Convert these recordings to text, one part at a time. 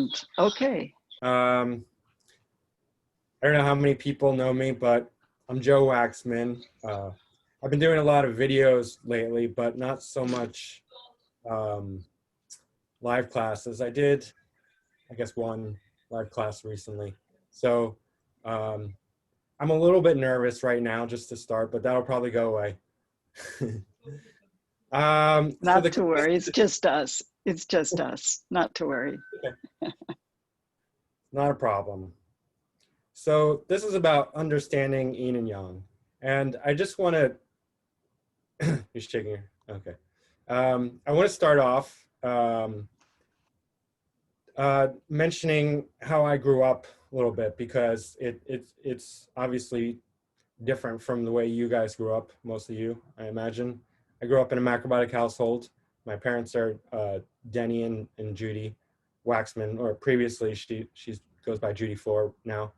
Excellent. Okay. I don't know how many people know me, but I'm Joe Waxman. I've been doing a lot of videos lately, but not so much live classes. I did, I guess, one live class recently. So I'm a little bit nervous right now just to start, but that'll probably go away. Not to worry. It's just us. It's just us. Not to worry. Not a problem. So this is about understanding Yin and Yang. And I just want to, you're shaking your, okay. I want to start off mentioning how I grew up a little bit, because it's obviously different from the way you guys grew up, most of you, I imagine. I grew up in a Macrobiotic household. My parents are Denny and Judy Waxman, or previously she goes by Judy Floor now.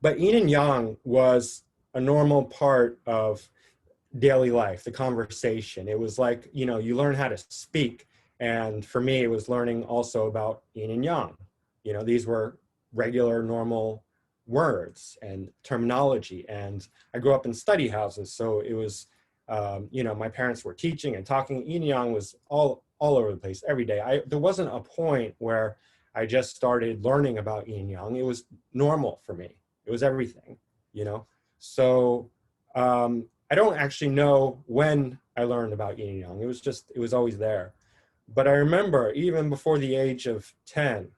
But Yin and Yang was a normal part of daily life, the conversation. It was like, you know, you learn how to speak. And for me, it was learning also about Yin and Yang. You know, these were regular, normal words and terminology. And I grew up in study houses. So it was, you know, my parents were teaching and talking. Yin and Yang was all over the place every day. There wasn't a point where I just started learning about Yin and Yang. It was normal for me. It was everything, you know? So I don't actually know when I learned about Yin and Yang. It was always there. But I remember even before the age of 10,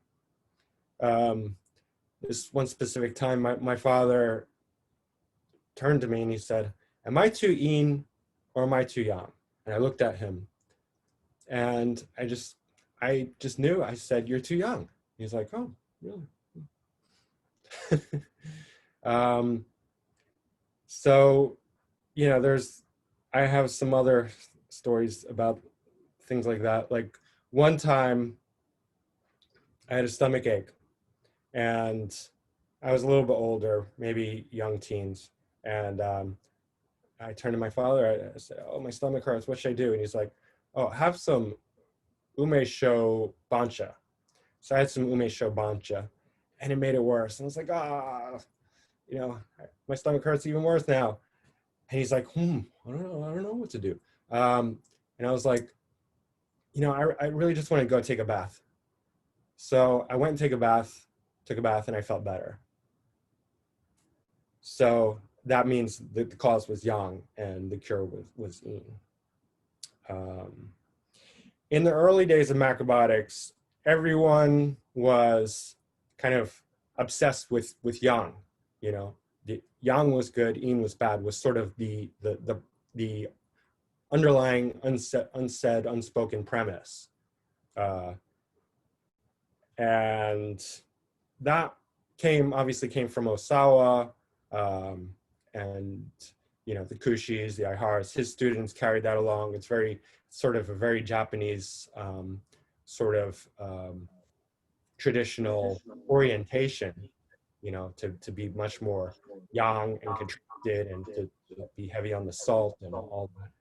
this one specific time, my father turned to me and he said, "Am I too Yin or am I too Yang?" And I looked at him and I just knew. I said, "You're too young." He's like, "Oh, really?" So, you know, I have some other stories about things like that. Like one time I had a stomach ache and I was a little bit older, maybe young teens. And I turned to my father, I said, "Oh, my stomach hurts, what should I do?" And he's like, "Oh, have some umesho bancha." So I had some umesho bancha and it made it worse. And I was like, you know, my stomach hurts even worse now. And he's like, I don't know what to do. And I was like, you know, I really just want to go take a bath. So I went and took a bath, and I felt better. So that means that the cause was Yang and the cure was Yin. In the early days of macrobiotics, everyone was kind of obsessed with Yang. You know, the Yang was good, Yin was bad, was sort of the underlying unsaid, unspoken premise. And that obviously came from Osawa, and, you know, the Kushis, the Iharas, his students carried that along. It's sort of a very Japanese sort of traditional orientation, you know, to be much more yang and contracted and to be heavy on the salt and all that.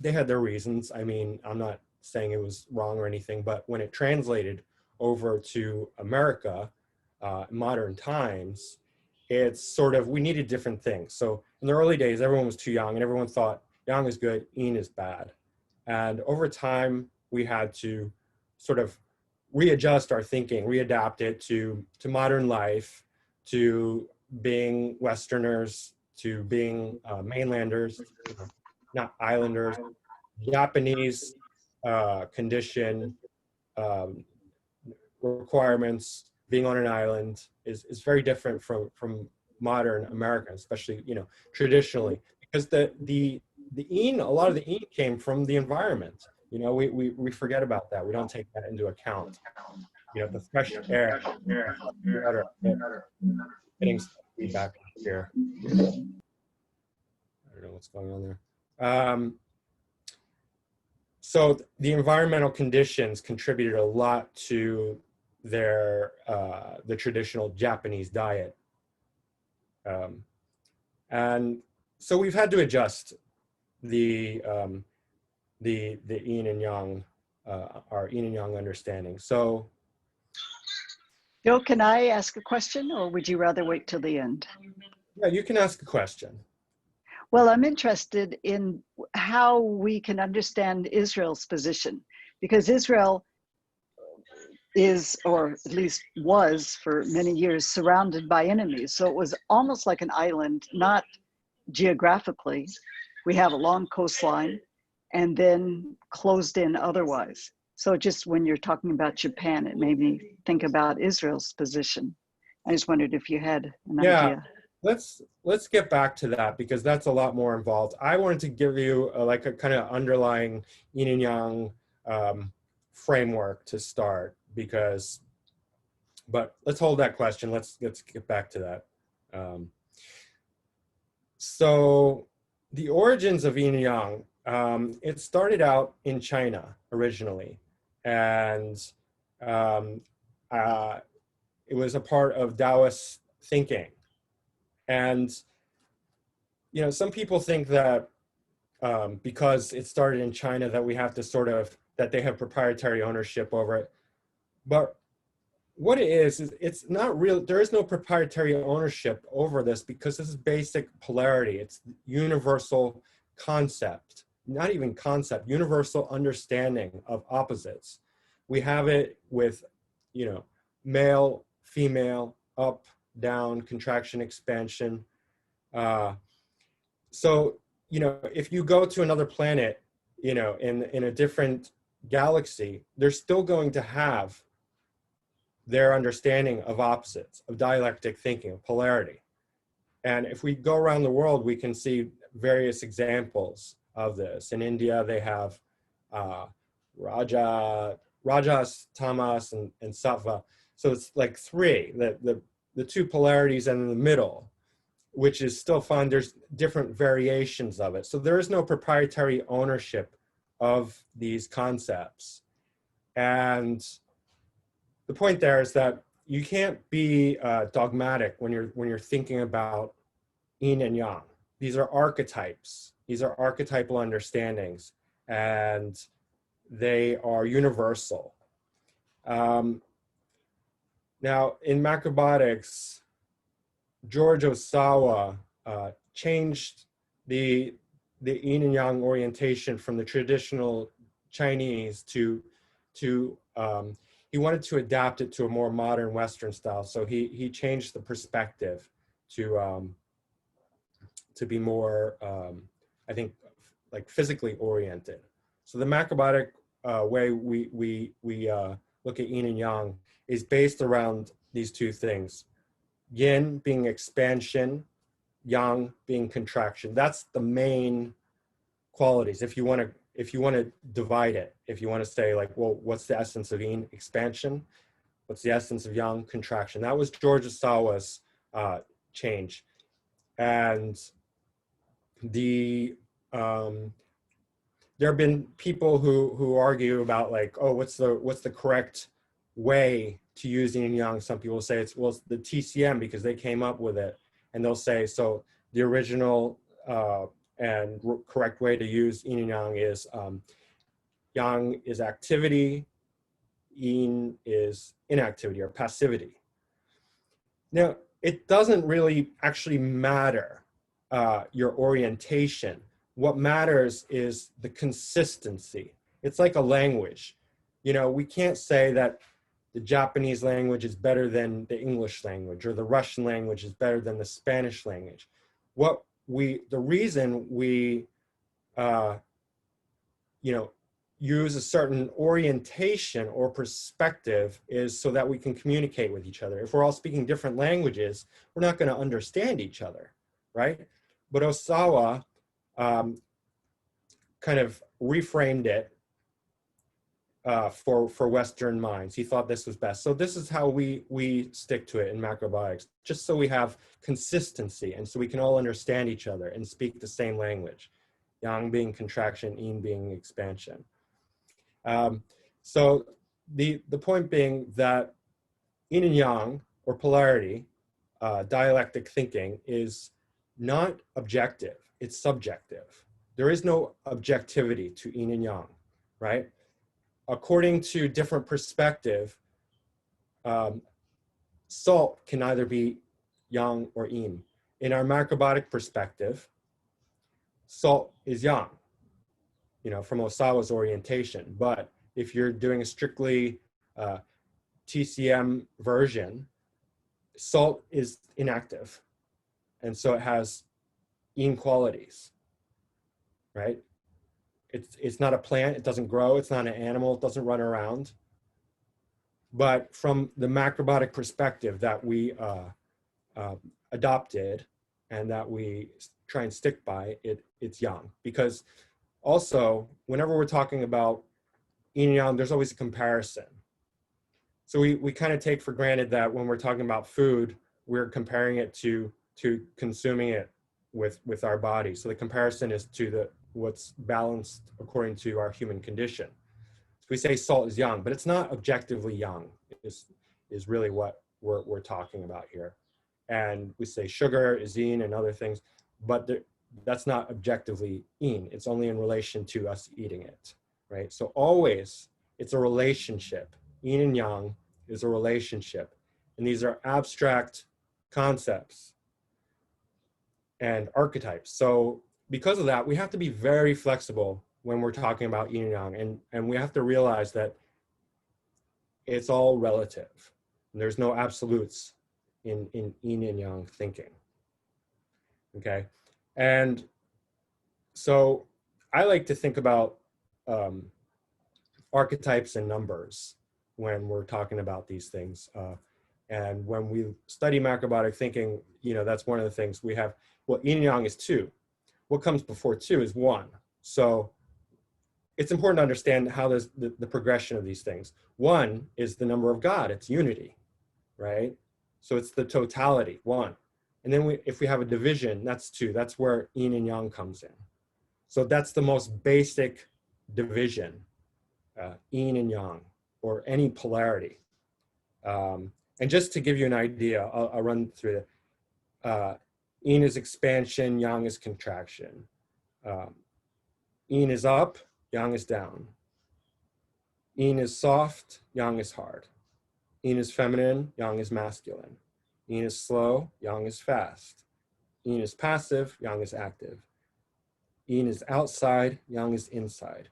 They had their reasons. I mean, I'm not saying it was wrong or anything, but when it translated over to America, modern times, it's sort of, we needed different things. So in the early days, everyone was too young and everyone thought Yang is good, Yin is bad. And over time, we had to sort of readjust our thinking, readapt it to modern life, to being Westerners, to being mainlanders, not islanders. Japanese condition, requirements, being on an island is very different from modern America, especially, you know, traditionally, because the Yin, a lot of the Yin came from the environment. You know, we forget about that. We don't take that into account. You know, the fresh air, water, getting some feedback here. I don't know what's going on there. So the environmental conditions contributed a lot to the traditional Japanese diet. And so we've had to adjust the Yin and Yang our Yin and Yang understanding. So, Joe, can I ask a question, or would you rather wait till the end? yeah, you can ask a question. Well, I'm interested in how we can understand Israel's position, because Israel is, or at least was for many years, surrounded by enemies. So it was almost like an island, not geographically. We have a long coastline and then closed in otherwise. So just when you're talking about Japan, it made me think about Israel's position. I just wondered if you had an Yeah, idea. let's get back to that because that's a lot more involved. I wanted to give you like a kind of underlying Yin and Yang framework to start because, but let's hold that question. Let's get back to that. So the origins of Yin and Yang, it started out in China originally, and um, uh, it was a part of Taoist thinking. And you know, some people think that because it started in China that we have to sort of that they have proprietary ownership over it. But what it is it's not real. There is no proprietary ownership over this because this is basic polarity. It's universal concept, not even concept, universal understanding of opposites. We have it with, you know, male, female, up, down, contraction, expansion. Uh, so, you know, if you go to another planet, you know, in a different galaxy, they're still going to have their understanding of opposites, of dialectic thinking, of polarity. And if we go around the world, we can see various examples of this. In India, they have uh, Rajas, Tamas, and Sattva. So it's like three, the two polarities and in the middle, which is still fun. There's different variations of it. So there is no proprietary ownership of these concepts. And the point there is that you can't be dogmatic when you're thinking about Yin and Yang. These are archetypes. These are archetypal understandings, and they are universal. Um, Now, in macrobiotics, George Osawa changed the Yin and Yang orientation from the traditional Chinese to he wanted to adapt it to a more modern Western style. So he changed the perspective to be more I think like physically oriented. So the macrobiotic way we look at Yin and Yang is based around these two things: Yin being expansion, Yang being contraction. That's the main qualities. If you want to divide it, if you want to say like, well, what's the essence of Yin? Expansion. What's the essence of Yang? Contraction. That was George Osawa's change. And the there have been people who argue about like, oh, what's the correct way to use Yin and Yang. Some people say it's the TCM because they came up with it, and they'll say so. The original and correct way to use Yin and Yang is Yang is activity, Yin is inactivity or passivity. Now, it doesn't really actually matter your orientation. What matters is the consistency. It's like a language. You know, we can't say that the Japanese language is better than the English language or the Russian language is better than the Spanish language. The reason we, you know, use a certain orientation or perspective is so that we can communicate with each other. If we're all speaking different languages, we're not going to understand each other, right? But Osawa kind of reframed it for Western minds. He thought this was best. So this is how we stick to it in macrobiotics, just so we have consistency and so we can all understand each other and speak the same language. Yang being contraction, Yin being expansion. So the point being that Yin and Yang, or polarity, dialectic thinking, is not objective, it's subjective. There is no objectivity to Yin and Yang, right? according to different perspective, salt can either be yang or yin. In our macrobiotic perspective, salt is yang, from Osawa's orientation. But if you're doing a strictly TCM version, salt is inactive. And so it has yin qualities, right? It's not a plant, it doesn't grow, it's not an animal, it doesn't run around. But from the macrobiotic perspective that we adopted and that we try and stick by, it's yang. Because also, whenever we're talking about yin and yang, there's always a comparison. So we kind of take for granted that when we're talking about food, we're comparing it to consuming it with our body. So the comparison is to what's balanced according to our human condition. So we say salt is yang, but it's not objectively yang, is really what we're talking about here. And we say sugar is yin and other things, but that's not objectively yin. It's only in relation to us eating it, right? So always it's a relationship. Yin and yang is a relationship. And these are abstract concepts and archetypes. So because of that, we have to be very flexible when we're talking about yin and yang, and we have to realize that it's all relative. And there's no absolutes in yin and yang thinking. Okay, and so I like to think about archetypes and numbers when we're talking about these things. And when we study macrobiotic thinking, that's one of the things we have. Well, yin and yang is 2. What comes before 2 is 1. So it's important to understand how there's the progression of these things. 1 is the number of God, it's unity, right? So it's the totality, 1. And then if we have a division, that's 2. That's where yin and yang comes in. So that's the most basic division, yin and yang, or any polarity. And just to give you an idea, I'll run through it. Yin is expansion, yang is contraction. Yin is up, yang is down. Yin is soft, yang is hard. Yin is feminine, yang is masculine. Yin is slow, yang is fast. Yin is passive, yang is active. Yin is outside, yang is inside.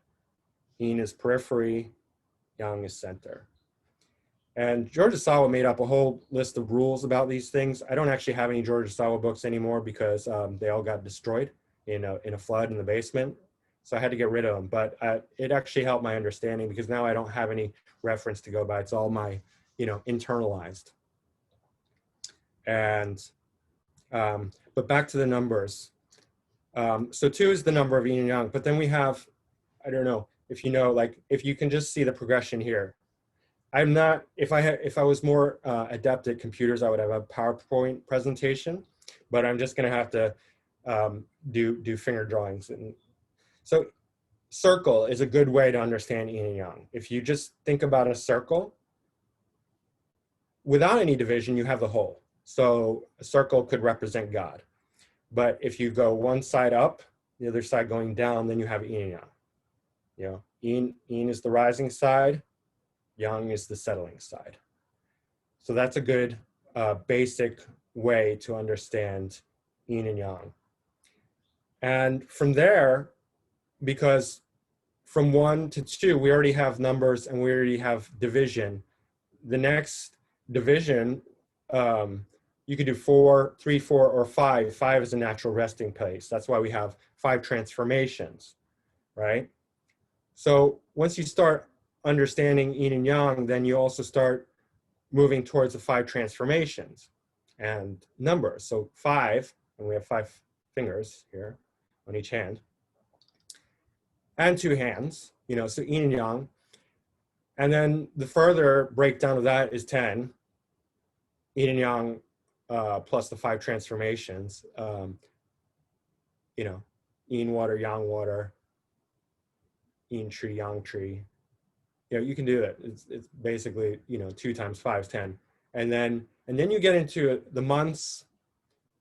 Yin is periphery, yang is center. And George Osawa made up a whole list of rules about these things. I don't actually have any George Osawa books anymore because they all got destroyed in a flood in the basement. So I had to get rid of them. But it actually helped my understanding because now I don't have any reference to go by. It's all my, internalized. And, but back to the numbers. So 2 is the number of yin and yang, but then we have, I don't know if if you can just see the progression here. I'm not, if I was more adept at computers, I would have a PowerPoint presentation, but I'm just gonna have to do finger drawings. And so circle is a good way to understand yin and yang. If you just think about a circle, without any division, you have the whole. So a circle could represent God. But if you go one side up, the other side going down, then you have yin and yang. Yin is the rising side, yang is the settling side. So that's a good basic way to understand yin and yang. And from there, because from 1 to 2, we already have numbers and we already have division. The next division, you could do 4, 3, 4, or 5. 5 is a natural resting place. That's why we have 5 transformations, right? So once you start understanding yin and yang, then you also start moving towards the 5 transformations and numbers. So 5, and we have 5 fingers here on each hand, and 2 hands, so yin and yang. And then the further breakdown of that is 10, yin and yang plus the 5 transformations, yin water, yang water, yin tree, yang tree. You can do it. It's basically, 2 times 5 is 10. And then you get into the months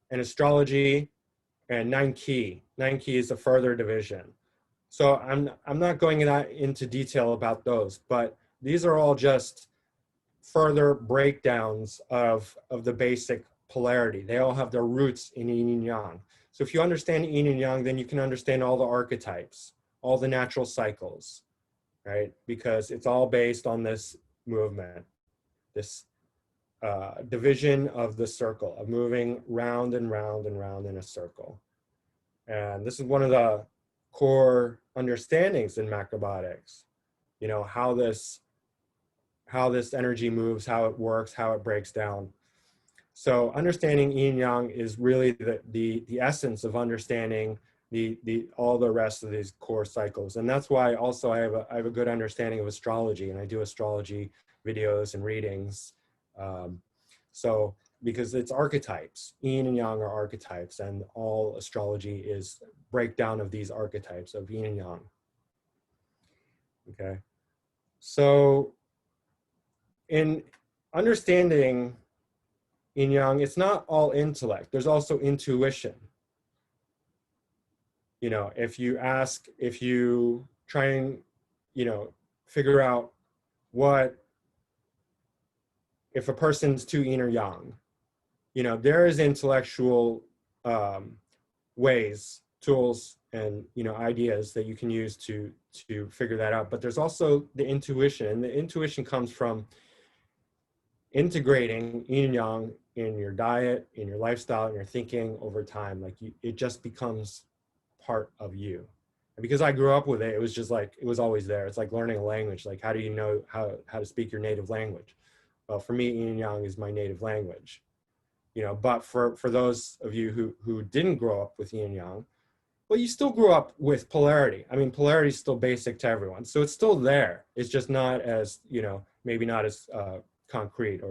and astrology and 9 ki. 9 ki is a further division. So I'm not going into detail about those, but these are all just further breakdowns of the basic polarity. They all have their roots in Yin and Yang. So if you understand Yin and Yang, then you can understand all the archetypes, all the natural cycles, right? Because it's all based on this movement, this division of the circle, of moving round and round and round in a circle. And this is one of the core understandings in macrobiotics, you know, how this energy moves, how it works, how it breaks down. So understanding Yin Yang is really the essence of understanding all the rest of these core cycles. And that's why also I have a good understanding of astrology, and I do astrology videos and readings. So because it's archetypes, Yin and Yang are archetypes, and all astrology is breakdown of these archetypes of Yin and Yang. Okay, so in understanding Yin Yang, it's not all intellect. There's also intuition. You know, if you try and, you know, figure out if a person's too yin or yang, you know, there is intellectual ways, tools, and, you know, ideas that you can use to figure that out. But there's also the intuition, and the intuition comes from integrating yin and yang in your diet, in your lifestyle, in your thinking over time. Like it just becomes part of you. And because I grew up with it, it was just like, it was always there. It's like learning a language. Like, how do you know how to speak your native language? Well, for me, Yin and Yang is my native language, you know. But for those of you who didn't grow up with Yin and Yang, well, you still grew up with polarity. I mean, polarity is still basic to everyone, so it's still there. It's just not as, you know, maybe not as concrete,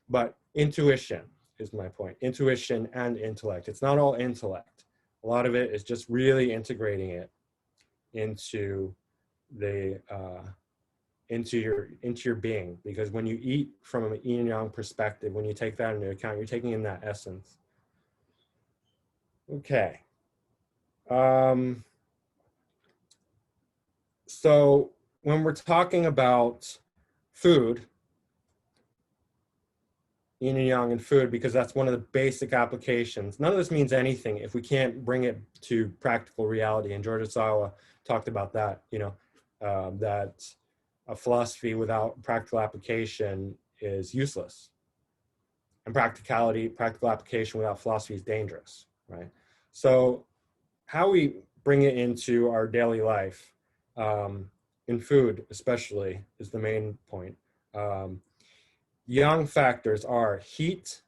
but intuition is my point. Intuition and intellect. It's not all intellect. A lot of it is just really integrating it into the into your being, because when you eat from a Yin and Yang perspective, when you take that into account, you're taking in that essence. Okay. So when we're talking about food, Yin and Yang and food, because that's one of the basic applications. None of this means anything if we can't bring it to practical reality. And George Osawa talked about that, you know, that a philosophy without practical application is useless. And practical application without philosophy is dangerous, right? So how we bring it into our daily life, in food especially, is the main point. Yang factors are heat,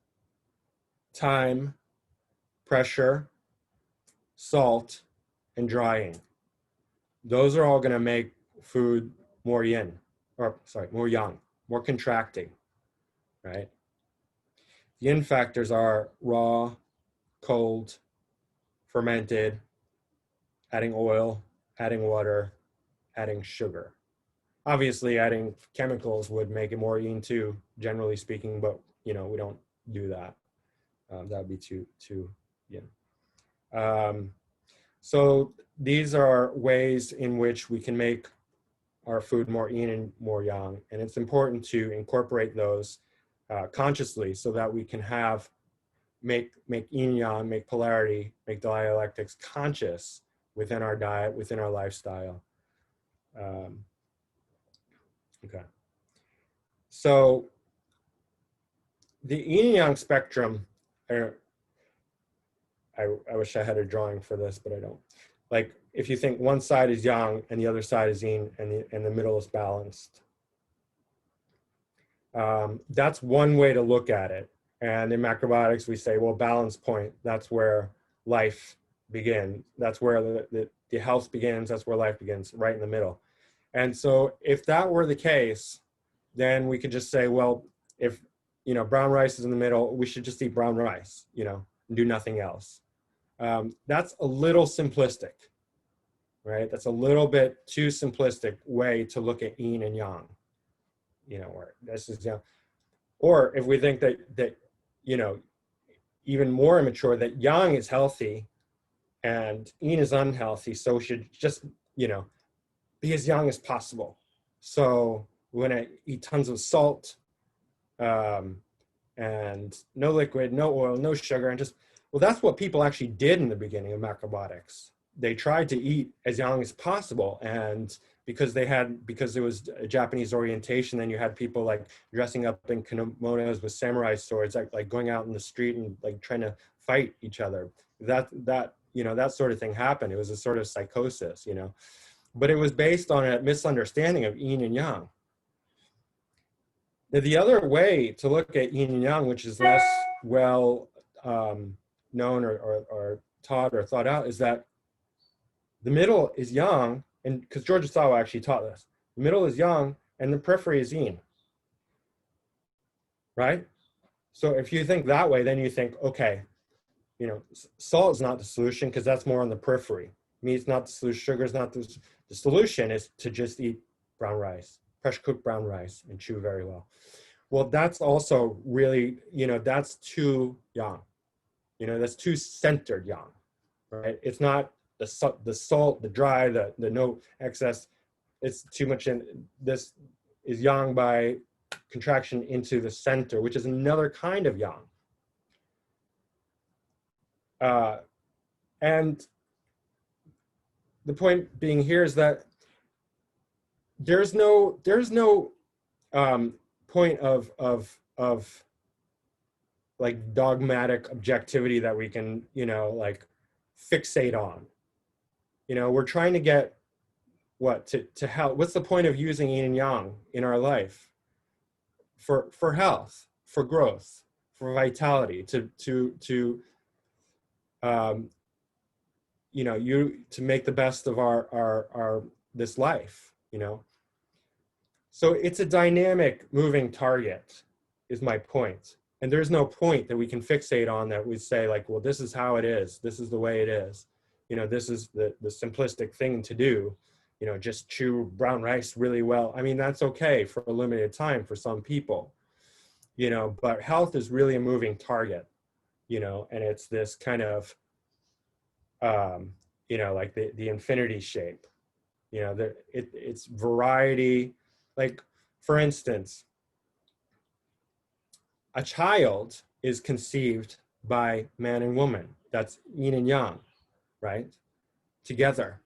time, pressure, salt, and drying. Those are all going to make food more yin, or sorry, more yang, more contracting, right? Yin factors are raw, cold, fermented, adding oil, adding water, adding sugar. Obviously, adding chemicals would make it more yin too, generally speaking, but, you know, we don't do that. That would be too yin. So these are ways in which we can make our food more yin and more yang, and it's important to incorporate those consciously so that we can make yin yang, make polarity, make dialectics conscious within our diet, within our lifestyle. Okay. So the yin and yang spectrum, I wish I had a drawing for this, but I don't. Like, if you think one side is yang and the other side is yin, and the middle is balanced. That's one way to look at it. And in macrobiotics, we say, well, balance point, that's where life begins. That's where the health begins. That's where life begins, right in the middle. And so if that were the case, then we could just say, well, if, you know, brown rice is in the middle, we should just eat brown rice, you know, and do nothing else. That's a little simplistic, right? That's a little bit too simplistic way to look at yin and yang, you know, or this is, you know, or if we think that, you know, even more immature, that yang is healthy and yin is unhealthy, so we should just you know, be as young as possible. So we want to eat tons of salt, and no liquid, no oil, no sugar, and just, well, that's what people actually did in the beginning of macrobiotics. They tried to eat as young as possible, and because it was a Japanese orientation, then you had people like dressing up in kimonos with samurai swords, like going out in the street and like trying to fight each other. That sort of thing happened. It was a sort of psychosis, but it was based on a misunderstanding of yin and yang. Now, the other way to look at yin and yang, which is less well known or taught or thought out, is that the middle is yang, and because George Sawa actually taught this, the middle is yang and the periphery is yin, right? So if you think that way, then you think, okay, salt is not the solution because that's more on the periphery. Meat's not the solution, sugar is not the solution is to just eat brown rice, pressure cooked brown rice, and chew very well. Well, that's also really, that's too yang. That's too centered yang, right? It's not the salt, the dry, the no excess. It's too much in this is yang by contraction into the center, which is another kind of yang. And the point being here is that there's no point of like dogmatic objectivity that we can like fixate on. We're trying to get to help. What's the point of using yin and yang in our life? For health, for growth, for vitality, to make the best of our this life, So it's a dynamic moving target is my point. And there's no point that we can fixate on that we say like, well, this is how it is. This is the way it is. This is the simplistic thing to do, just chew brown rice really well. I mean, that's okay for a limited time for some people, but health is really a moving target, and it's this kind of, like the infinity shape, it's variety. Like, for instance, a child is conceived by man and woman. That's yin and yang, right? Together.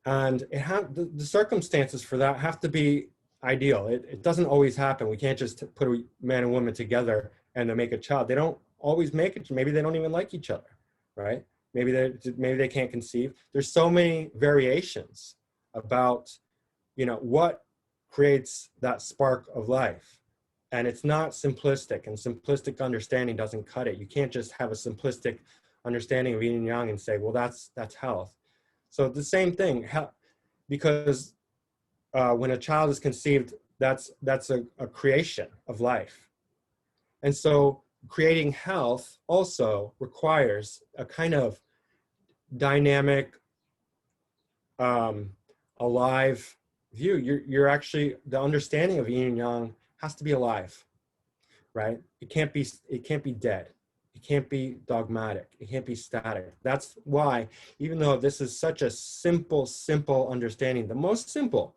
And the circumstances for that have to be ideal. It doesn't always happen. We can't just put a man and woman together and then make a child. They don't always make it. Maybe they don't even like each other, right? Maybe they can't conceive. There's so many variations about, what creates that spark of life. And it's not simplistic, and simplistic understanding doesn't cut it. You can't just have a simplistic understanding of yin and yang and say, well, that's health. So the same thing, because when a child is conceived, that's a creation of life. And so creating health also requires a kind of dynamic, alive view. You're actually, the understanding of yin and yang has to be alive, right? It can't be dead. It can't be dogmatic. It can't be static. That's why, even though this is such a simple understanding, the most simple,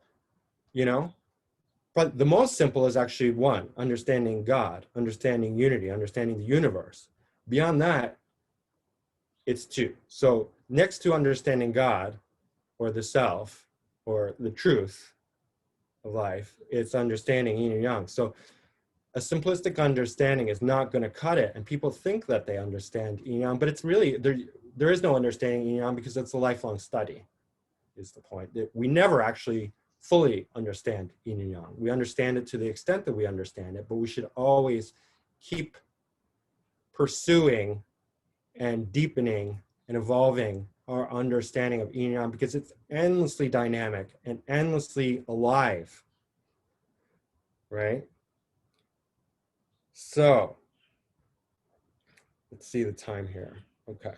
but the most simple is actually one, understanding God, understanding unity, understanding the universe. Beyond that, it's two. So next to understanding God or the self or the truth of life, it's understanding yin and yang. So a simplistic understanding is not going to cut it. And people think that they understand yin and yang, but it's really, there is no understanding yin and yang because it's a lifelong study, is the point. We never actually fully understand yin and yang. We understand it to the extent that we understand it, but we should always keep pursuing and deepening and evolving our understanding of yin and yang because it's endlessly dynamic and endlessly alive, right? So let's see the time here. Okay.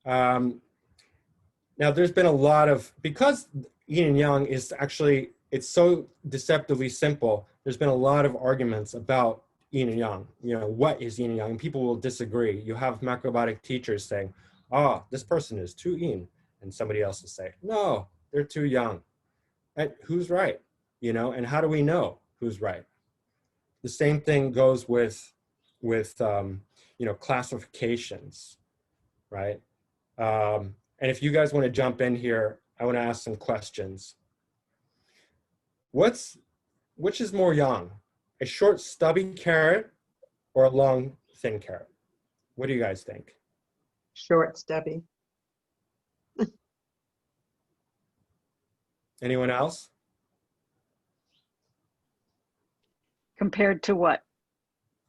Now there's been a lot of, because yin and yang is actually, it's so deceptively simple, there's been a lot of arguments about yin and yang, what is yin and yang, and people will disagree. You have macrobiotic teachers saying, oh, this person is too yin, and somebody else will say, no, they're too young. And who's right? You know, and how do we know who's right? The same thing goes with you know, classifications, right? And if you guys want to jump in here, I want to ask some questions. Which is more yang? A short stubby carrot or a long thin carrot? What do you guys think? Short, stubby. Anyone else? Compared to what?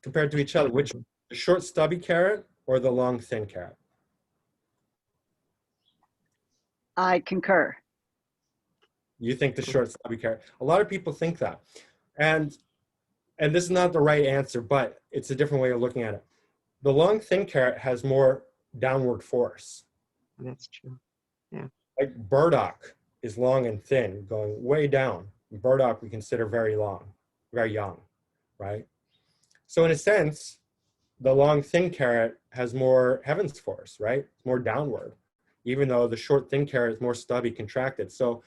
Compared to each other, which, the short stubby carrot or the long thin carrot? I concur. You think the short stubby carrot? A lot of people think that, and this is not the right answer, but it's a different way of looking at it. The long thin carrot has more downward force. That's true. Like burdock is long and thin, going way down. Burdock we consider very long, very young, right? So in a sense, the long thin carrot has more heavens force, right? It's more downward, even though the short thin carrot is more stubby, contracted. So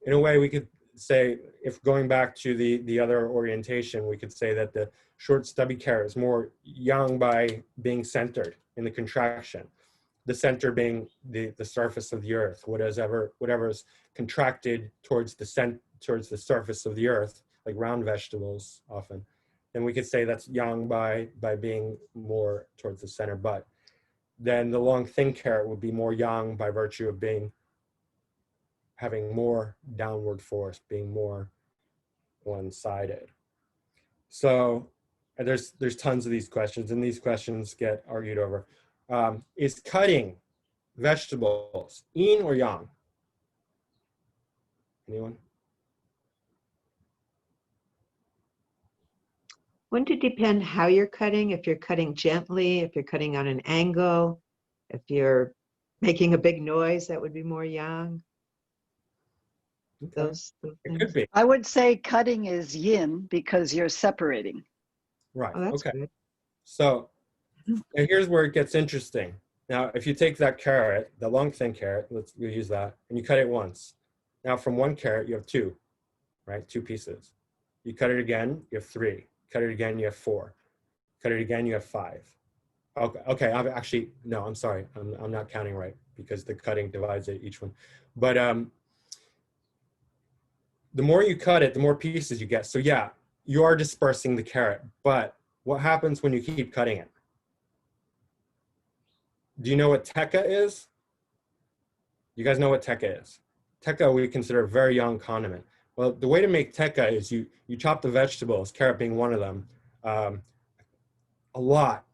in a way we could say, if going back to the other orientation, we could say that the short stubby carrot is more young by being centered in the contraction. The center being the surface of the earth, whatever is contracted towards the surface of the earth, like round vegetables often, then we could say that's yang by being more towards the center. But then the long thin carrot would be more yang by virtue of having more downward force, being more one-sided. So there's tons of these questions, and these questions get argued over. Is cutting vegetables yin or yang? Anyone? Wouldn't it depend how you're cutting? If you're cutting gently, if you're cutting on an angle, if you're making a big noise, that would be more yang. Okay. Those It things. could be. I would say cutting is yin because you're separating. Right. Oh, that's Okay. good. So, and here's where it gets interesting. Now, if you take that we'll long thin carrot, we'll use that, and you cut it once. Now, from one carrot, you have two, right? Two pieces. You cut it again, you have three. Cut it again, you have four. Cut it again, you have five. Okay. I'm sorry. I'm not counting right because the cutting divides it, each one. But the more you cut it, the more pieces you get. So yeah, you are dispersing the carrot, but what happens when you keep cutting it? Do you know what tekka is? You guys know what tekka is? Tekka we consider a very young condiment. Well, the way to make tekka is you chop the vegetables, carrot being one of them, a lot.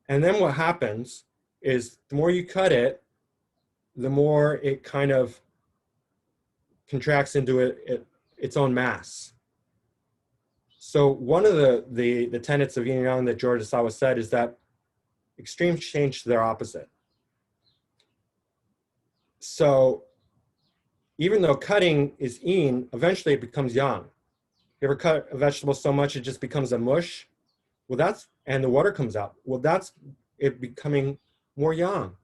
And then what happens is the more you cut it, the more it kind of contracts into its own mass. So one of the tenets of Yin and Yang that George Asawa said is that extremes change to their opposite. So even though cutting is yin, eventually it becomes yang. You ever cut a vegetable so much it just becomes a mush? Well, and the water comes out. Well, that's it becoming more yang.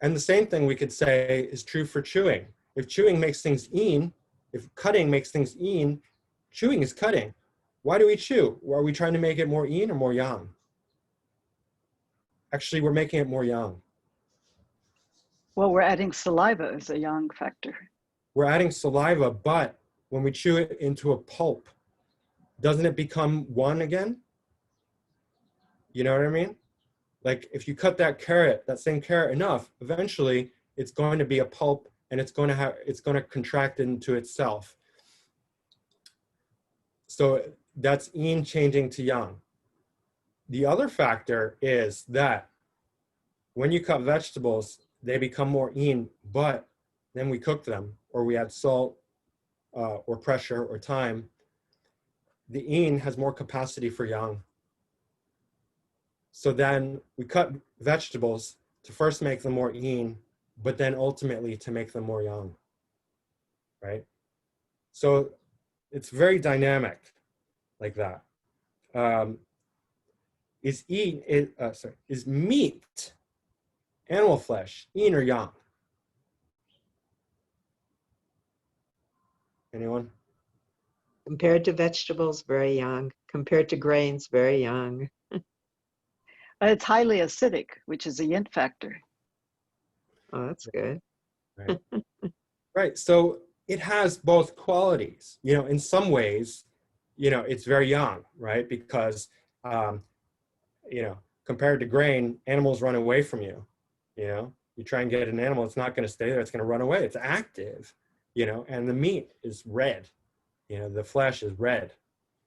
And the same thing we could say is true for chewing. If chewing makes things yin, if cutting makes things yin, chewing is cutting. Why do we chew? Well, are we trying to make it more yin or more yang? Actually, we're making it more yang. Well, we're adding saliva as a yang factor. We're adding saliva, but when we chew it into a pulp, doesn't it become one again? You know what I mean? Like if you cut that same carrot enough, eventually it's going to be a pulp and it's going to contract into itself. So that's yin changing to yang. The other factor is that when you cut vegetables, they become more yin, but then we cook them or we add salt or pressure or time. The yin has more capacity for yang. So then we cut vegetables to first make them more yin, but then ultimately to make them more yang, right? So it's very dynamic like that. Is meat, animal flesh, yin or yang? Anyone? Compared to vegetables, very young. Compared to grains, very young. It's highly acidic, which is a yin factor. Oh, that's good. Right. Right. So it has both qualities. In some ways, it's very young, right? Because, um, compared to grain, animals run away from you. You try and get an animal, it's not going to stay there. It's going to run away. It's active, and the meat is red. The flesh is red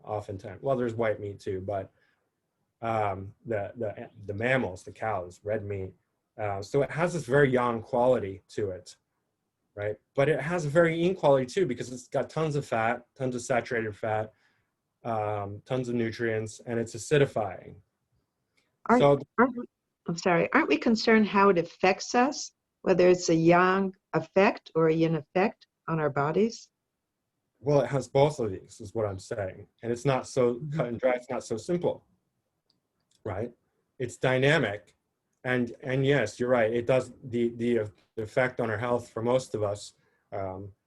oftentimes. Well, there's white meat too, but the mammals, the cows, red meat. So it has this very yang quality to it, right? But it has a very yin quality too, because it's got tons of fat, tons of saturated fat, tons of nutrients, and it's acidifying. Aren't we concerned how it affects us, whether it's a yang effect or a yin effect on our bodies? Well, it has both of these, is what I'm saying. And it's not so cut and dry, it's not so simple, right? It's dynamic. And yes, you're right. It does, the effect on our health for most of us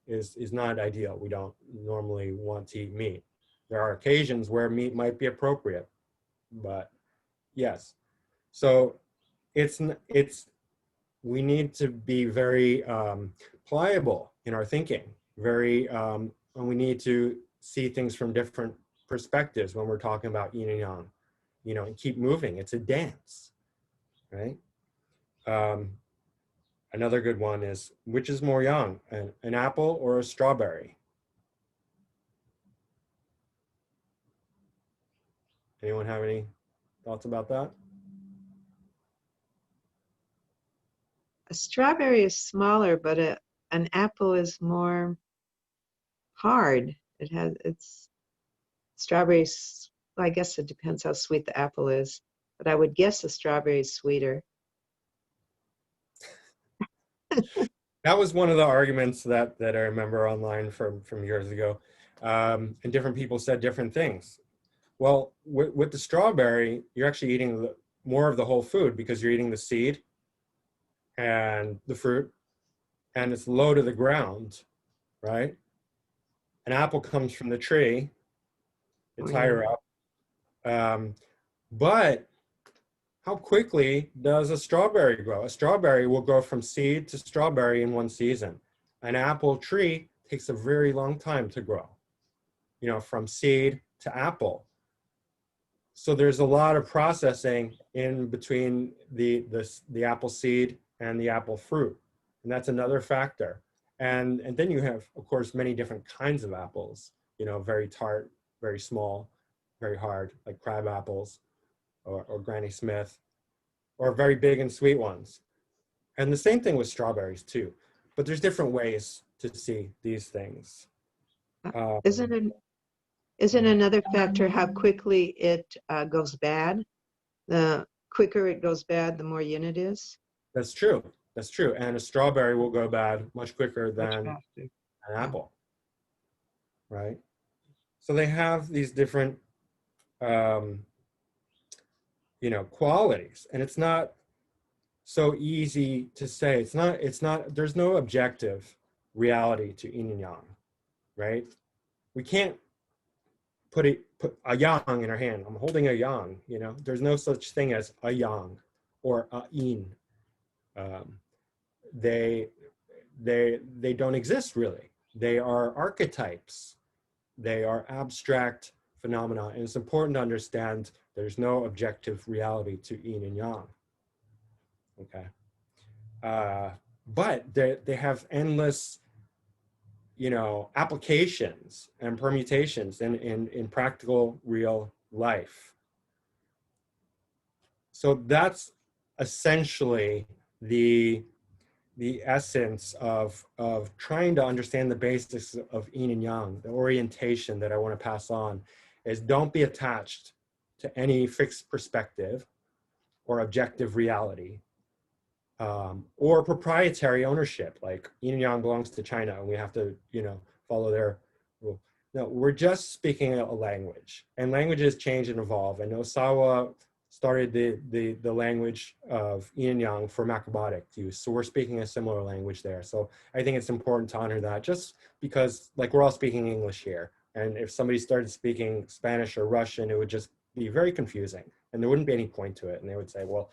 is not ideal. We don't normally want to eat meat. There are occasions where meat might be appropriate, but yes. So we need to be very pliable in our thinking, and we need to see things from different perspectives when we're talking about yin and yang, and keep moving. It's a dance, right? Another good one is, which is more yang, an apple or a strawberry? Anyone have any thoughts about that? A strawberry is smaller, but an apple is more hard. Strawberries, well, I guess it depends how sweet the apple is, but I would guess the strawberry is sweeter. That was one of the arguments that I remember online from years ago. And different people said different things. Well, with the strawberry, you're actually eating more of the whole food, because you're eating the seed and the fruit, and it's low to the ground, right? An apple comes from the tree, it's higher up. But how quickly does a strawberry grow? A strawberry will go from seed to strawberry in one season. An apple tree takes a very long time to grow, from seed to apple. So there's a lot of processing in between the apple seed and the apple fruit. And that's another factor. And then you have, of course, many different kinds of apples, very tart, very small, very hard, like crab apples or Granny Smith, or very big and sweet ones. And the same thing with strawberries too. But there's different ways to see these things. Isn't another factor how quickly it goes bad? The quicker it goes bad, the more yin it is. That's true. That's true. And a strawberry will go bad much quicker than an apple, right? So they have these different, qualities, and it's not so easy to say. There's no objective reality to yin and yang, right? We can't put a yang in our hand. I'm holding a yang, there's no such thing as a yang or a yin. They don't exist really. They are archetypes. They are abstract phenomena, and it's important to understand there's no objective reality to yin and yang. Okay, but they have endless, applications and permutations in practical real life. So that's essentially the essence of trying to understand the basics of yin and yang. The orientation that I want to pass on is, don't be attached to any fixed perspective or objective reality, or proprietary ownership, like Yin and Yang belongs to China and we have to, follow their rule. No, we're just speaking a language, and languages change and evolve. And Osawa started the language of Yin and Yang for Macrobiotic use. So we're speaking a similar language there. So I think it's important to honor that, just because like we're all speaking English here. And if somebody started speaking Spanish or Russian, it would just be very confusing and there wouldn't be any point to it. And they would say, well,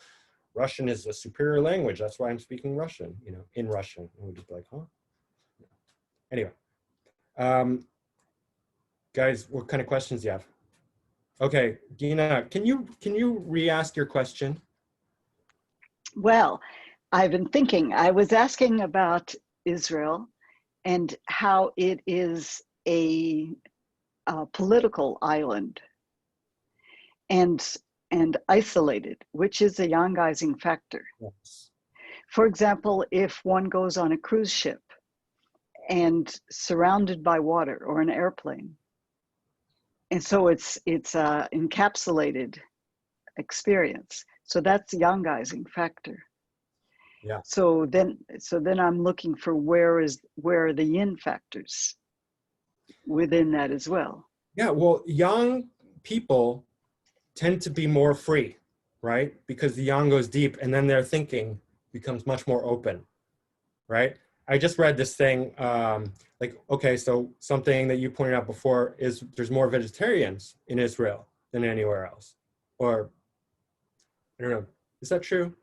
Russian is a superior language. That's why I'm speaking Russian, you know, in Russian. And we'd just be like, huh? Anyway, guys, what kind of questions do you have? Okay, Dina, can you re-ask your question? Well, I've been thinking, I was asking about Israel and how it is a political island and isolated, which is a Yangizing factor. Yes. For example, if one goes on a cruise ship and surrounded by water or an airplane, and so it's a encapsulated experience. So that's the Yangizing factor. Yeah. So then I'm looking for where are the yin factors within that as well. Yeah, well, young people tend to be more free, right? Because the yang goes deep and then their thinking becomes much more open, right? I just read this thing, like, okay, so something that you pointed out before is there's more vegetarians in Israel than anywhere else. Or, I don't know, is that true?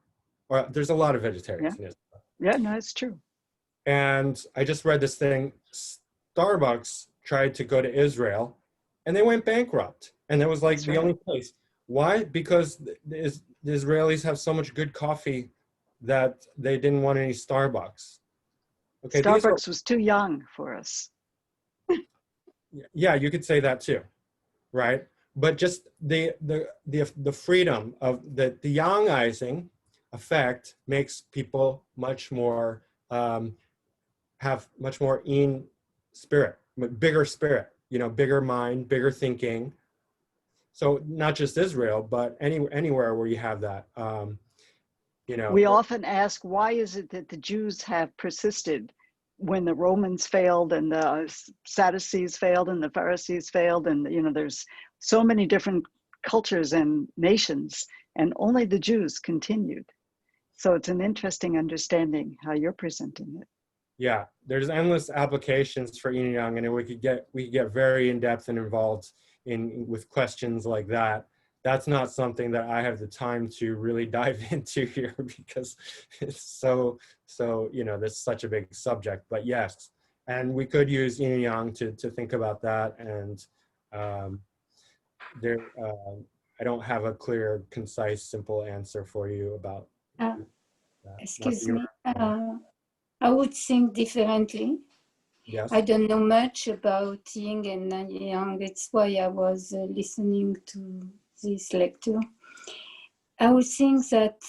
Or there's a lot of vegetarians in Israel. Yeah, no, it's true. And I just read this thing, Starbucks tried to go to Israel and they went bankrupt. And it was like That's the right. only place. Why? Because the Israelis have so much good coffee that they didn't want any Starbucks. Okay, Starbucks was too young for us. Yeah, you could say that too, right? But just the freedom of the Yangizing effect makes people much more have much more in spirit, bigger spirit, you know, bigger mind, bigger thinking. So not just Israel, but anywhere where you have that, you know. We often ask, why is it that the Jews have persisted when the Romans failed and the Sadducees failed and the Pharisees failed, and you know, there's so many different cultures and nations, and only the Jews continued. So it's an interesting understanding how you're presenting it. Yeah, there's endless applications for Yin and Yang, and we could get very in depth and involved with questions like that. That's not something that I have the time to really dive into here because it's so you know, there's such a big subject. But yes, and we could use Yin and Yang to think about that. And there, I don't have a clear, concise, simple answer for you about that. Excuse me. I would think differently. Yes. I don't know much about Yin and Yang. That's why I was listening to this lecture. I would think that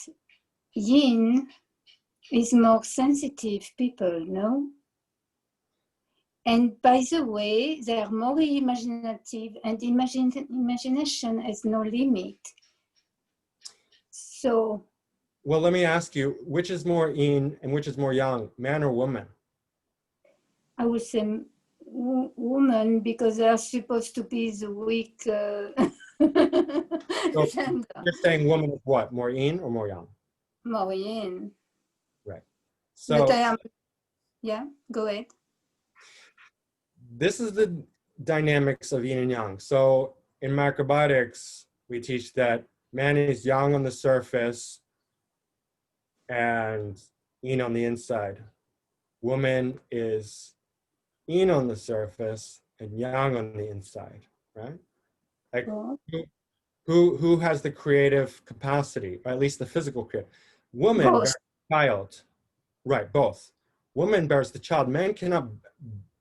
Yin is more sensitive people, no? And by the way, they are more imaginative, and imagination has no limit. So. Well, let me ask you, which is more Yin and which is more Yang, man or woman? I would say woman, because they are supposed to be the weak. So you're saying woman is what, more Yin or more Yang? More Yin. Right. So, but I am, yeah, go ahead. This is the dynamics of Yin and Yang. So in macrobiotics, we teach that man is Yang on the surface and Yin on the inside. Woman is Yin on the surface and Yang on the inside, right? Like who has the creative capacity, or at least the physical creative? Woman bears the child, right? Both. Woman bears the child. Man cannot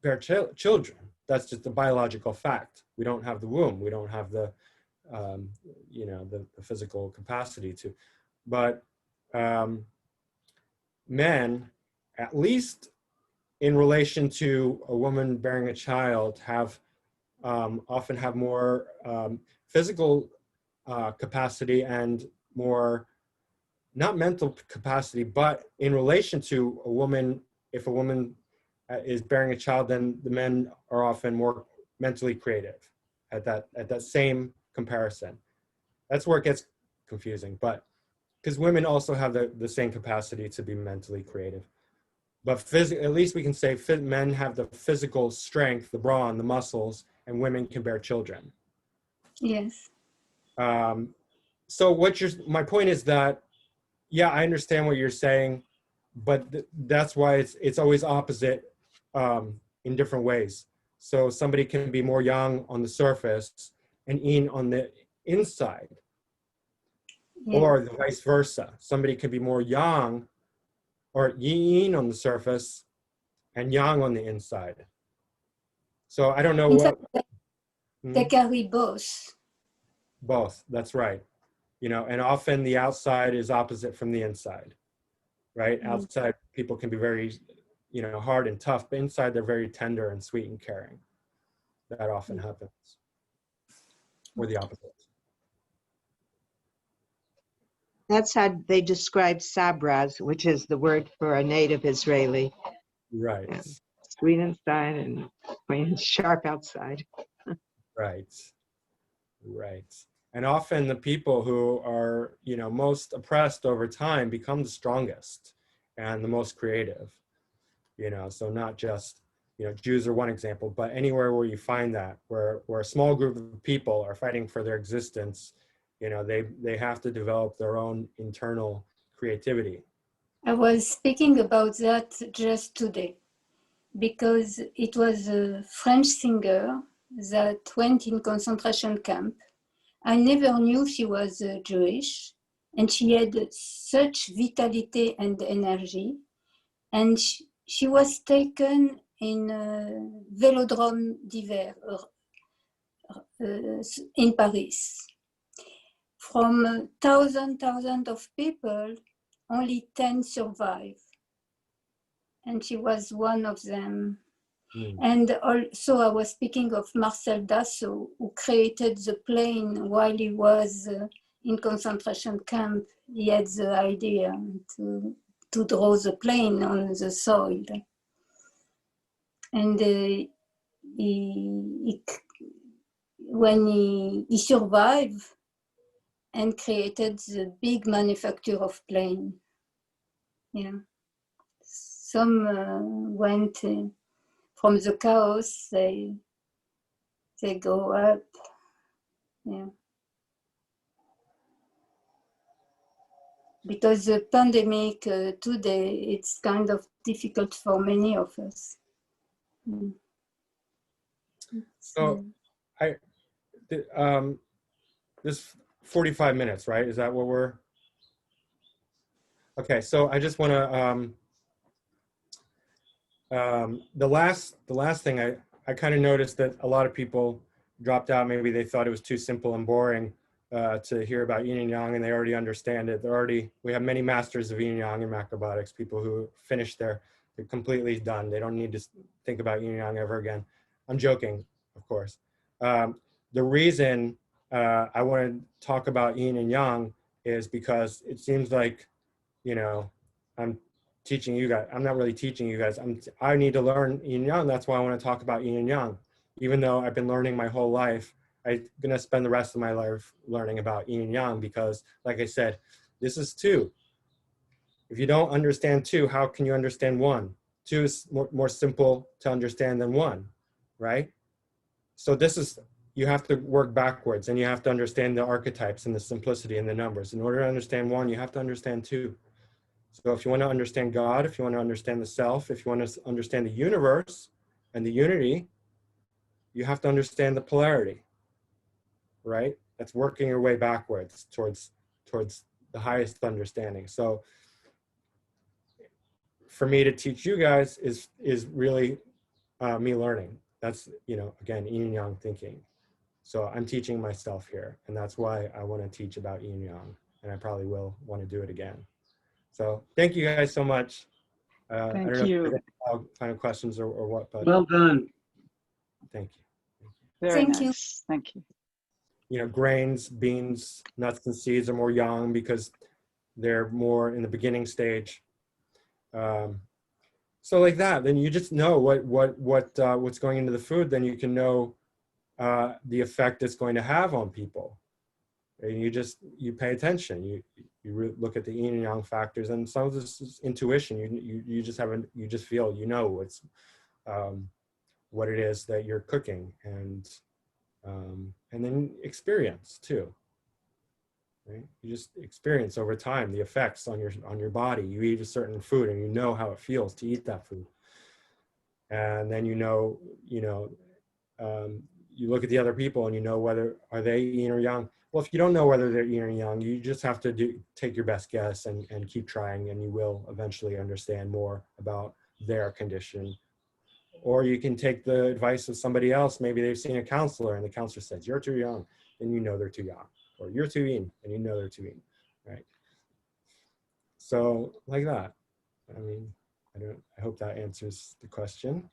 bear children. That's just a biological fact. We don't have the womb. We don't have the, you know, the physical capacity to. But men, at least in relation to a woman bearing a child, have often have more physical capacity and more, not mental capacity, but in relation to a woman, if a woman is bearing a child, then the men are often more mentally creative at that same comparison. That's where it gets confusing, but because women also have the same capacity to be mentally creative. But at least we can say men have the physical strength, the brawn, the muscles, and women can bear children. Yes. So my point is that, yeah, I understand what you're saying, but that's why it's always opposite in different ways. So somebody can be more yang on the surface and yin on the inside, Yeah. or the vice versa. Somebody can be more yang or yin on the surface and yang on the inside. So I don't know In what. fact, they carry both. Both, that's right. You know, and often the outside is opposite from the inside, right? Outside people can be very, you know, hard and tough, but inside they're very tender and sweet and caring. That often happens. Or the opposite. That's how they describe sabras, which is the word for a native Israeli. Right. Yeah. Sweet inside and sharp outside. Right. Right. And often the people who are, you know, most oppressed over time become the strongest and the most creative, you know, so not just, you know, Jews are one example, but anywhere where you find that, where a small group of people are fighting for their existence, you know, they have to develop their own internal creativity. I was speaking about that just today because it was a French singer that went in concentration camp. I never knew she was Jewish, and she had such vitality and energy. And she was taken in Vélodrome d'hiver in Paris. From thousands of people, only 10 survived. And she was one of them. And also I was speaking of Marcel Dassault, who created the plane while he was in concentration camp. He had the idea to draw the plane on the soil. And when he survived and created the big manufacture of plane. Yeah. Some went from the chaos, they go up. Yeah. Because the pandemic today, it's kind of difficult for many of us. So this 45 minutes, right? Is that what we're? Okay, so I just want to, the last thing I kind of noticed that a lot of people dropped out. Maybe they thought it was too simple and boring to hear about Yin and Yang, and they already understand it. We have many masters of Yin and Yang and macrobiotics, people who finished they're completely done. They don't need to think about Yin and Yang ever again. I'm joking, of course. The reason I want to talk about Yin and Yang is because it seems like, you know, I'm teaching you guys. I'm not really teaching you guys. I need to learn Yin and Yang. That's why I want to talk about Yin and Yang. Even though I've been learning my whole life, I'm going to spend the rest of my life learning about Yin and Yang because, like I said, this is two. If you don't understand two, how can you understand one? Two is more simple to understand than one, right? So you have to work backwards and you have to understand the archetypes and the simplicity and the numbers. In order to understand one, you have to understand two. So if you want to understand God, if you want to understand the self, if you want to understand the universe and the unity, you have to understand the polarity, right? That's working your way backwards towards the highest understanding. So for me to teach you guys is really me learning. That's, you know, again, Yin and Yang thinking. So I'm teaching myself here, and that's why I want to teach about Yin and Yang, and I probably will want to do it again. So thank you guys so much. I don't know if there's final questions or what, but well done. Thank you. Very nice. Thank you. You know, grains, beans, nuts, and seeds are more yang because they're more in the beginning stage. So like that, then you just know what's going into the food. Then you can know the effect it's going to have on people. And you pay attention. You look at the yin and yang factors, and some of this is intuition. You just feel, it's what it is that you're cooking, and then experience too. Right? You just experience over time the effects on your body. You eat a certain food, and you know how it feels to eat that food, and then you look at the other people, and you know whether are they yin or yang. Well, if you don't know whether they're yin or yang, you just have to take your best guess and keep trying, and you will eventually understand more about their condition. Or you can take the advice of somebody else. Maybe they've seen a counselor, and the counselor says, "You're too young," and you know they're too young. Or "You're too yin," and you know they're too yin, right? So like that. I mean, I hope that answers the question.